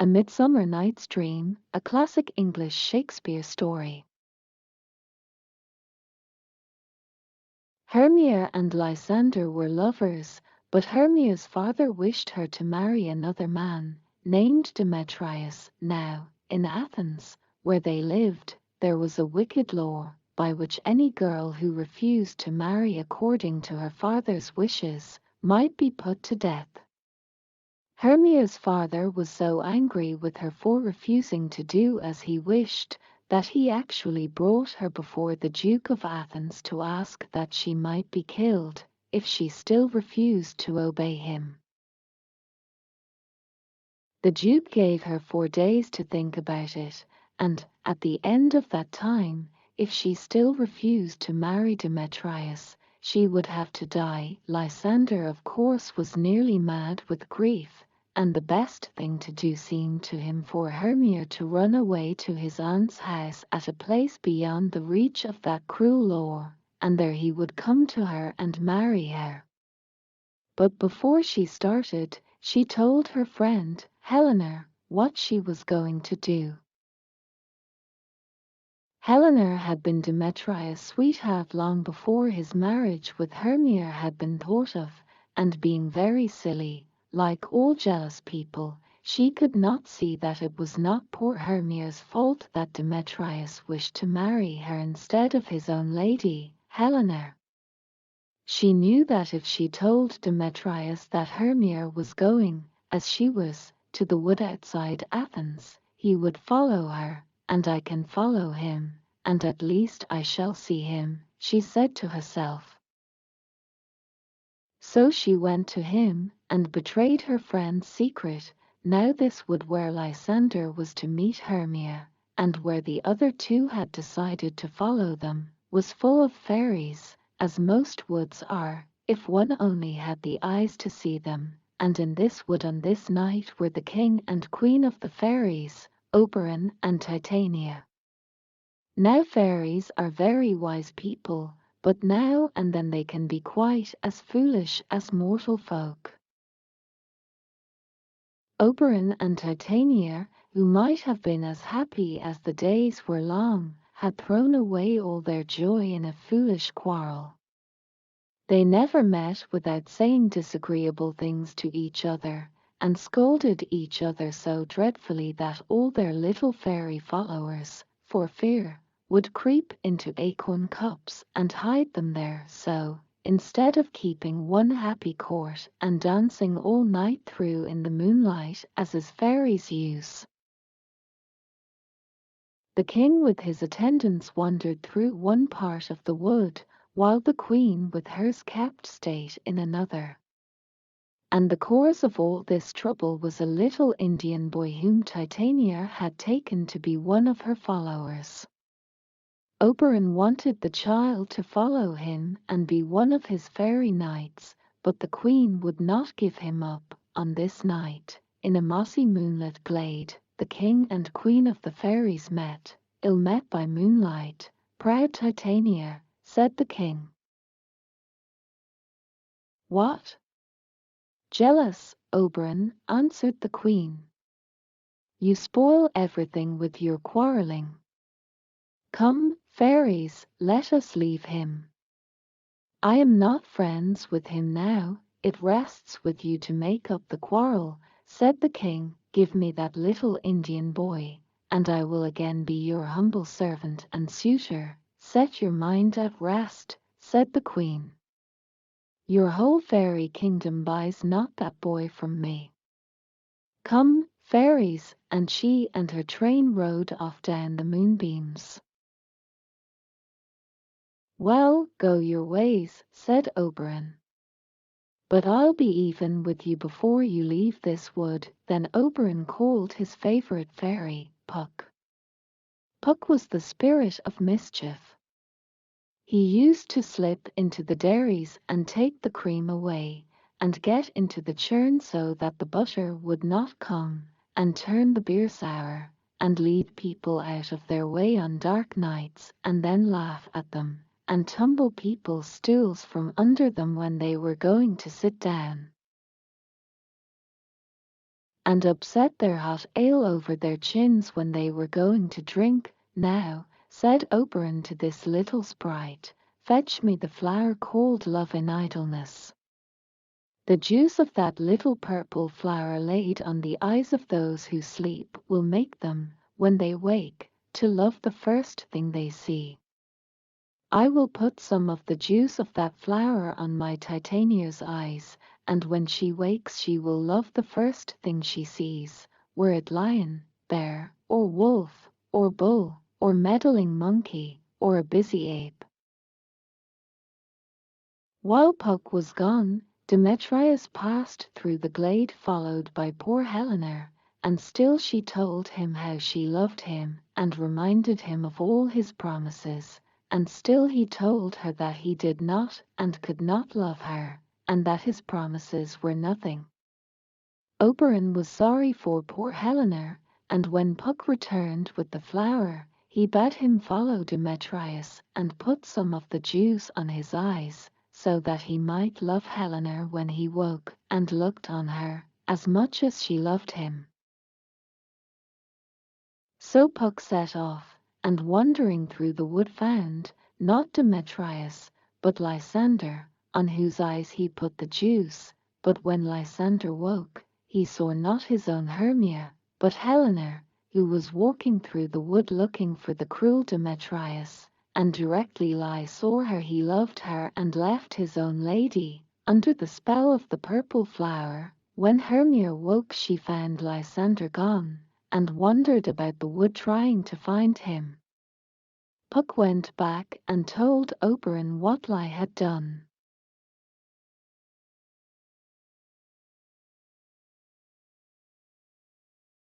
A Midsummer Night's Dream, a classic English Shakespeare story. Hermia and Lysander were lovers, but Hermia's father wished her to marry another man, named Demetrius. Now, in Athens, where they lived, there was a wicked law, by which any girl who refused to marry according to her father's wishes might be put to death. Hermia's father was so angry with her for refusing to do as he wished, that he actually brought her before the Duke of Athens to ask that she might be killed, if she still refused to obey him. The Duke gave her 4 days to think about it, and, at the end of that time, if she still refused to marry Demetrius, she would have to die. Lysander, of course, was nearly mad with grief, and the best thing to do seemed to him for Hermia to run away to his aunt's house at a place beyond the reach of that cruel law, and there he would come to her and marry her. But before she started, she told her friend, Helena, what she was going to do. Helena had been Demetrius' sweetheart long before his marriage with Hermia had been thought of, and being very silly, like all jealous people, she could not see that it was not poor Hermia's fault that Demetrius wished to marry her instead of his own lady, Helena. She knew that if she told Demetrius that Hermia was going, as she was, to the wood outside Athens, he would follow her, and I can follow him, and at least I shall see him, she said to herself. So she went to him, and betrayed her friend's secret. Now this wood where Lysander was to meet Hermia, and where the other two had decided to follow them, was full of fairies, as most woods are, if one only had the eyes to see them, and in this wood on this night were the king and queen of the fairies, Oberon and Titania. Now fairies are very wise people, but now and then they can be quite as foolish as mortal folk. Oberon and Titania, who might have been as happy as the days were long, had thrown away all their joy in a foolish quarrel. They never met without saying disagreeable things to each other, and scolded each other so dreadfully that all their little fairy followers, for fear, would creep into acorn cups and hide them there. So, instead of keeping one happy court and dancing all night through in the moonlight as is fairies use, the king with his attendants wandered through one part of the wood, while the queen with hers kept state in another. And the cause of all this trouble was a little Indian boy whom Titania had taken to be one of her followers. Oberon wanted the child to follow him and be one of his fairy knights, but the queen would not give him up. On this night, in a mossy moonlit glade, the king and queen of the fairies met, ill met by moonlight. Proud Titania, said the king. What? Jealous, Oberon, answered the queen. You spoil everything with your quarreling. Come, fairies, let us leave him. I am not friends with him now, it rests with you to make up the quarrel, said the king. Give me that little Indian boy, and I will again be your humble servant and suitor. Set your mind at rest, said the queen. Your whole fairy kingdom buys not that boy from me. Come, fairies, and she and her train rode off down the moonbeams. Well, go your ways, said Oberon. But I'll be even with you before you leave this wood. Then Oberon called his favorite fairy, Puck. Puck was the spirit of mischief. He used to slip into the dairies and take the cream away, and get into the churn so that the butter would not come, and turn the beer sour, and lead people out of their way on dark nights, and then laugh at them, and tumble people's stools from under them when they were going to sit down. and upset their hot ale over their chins when they were going to drink. "Now," said Oberon to this little sprite, "fetch me the flower called Love in Idleness. The juice of that little purple flower laid on the eyes of those who sleep will make them, when they wake, to love the first thing they see. I will put some of the juice of that flower on my Titania's eyes, and when she wakes she will love the first thing she sees, were it lion, bear, or wolf, or bull, or meddling monkey, or a busy ape." While Puck was gone, Demetrius passed through the glade followed by poor Helena, and still she told him how she loved him, and reminded him of all his promises, and still he told her that he did not and could not love her, and that his promises were nothing. Oberon was sorry for poor Helena, and when Puck returned with the flower, he bade him follow Demetrius and put some of the juice on his eyes, so that he might love Helena when he woke and looked on her, as much as she loved him. So Puck set off, and wandering through the wood found, not Demetrius, but Lysander, on whose eyes he put the juice. But when Lysander woke, he saw not his own Hermia, but Helena, who was walking through the wood looking for the cruel Demetrius, and directly Lys saw her he loved her and left his own lady, under the spell of the purple flower. When Hermia woke she found Lysander gone, and wandered about the wood trying to find him. Puck went back and told Oberon what Ly had done.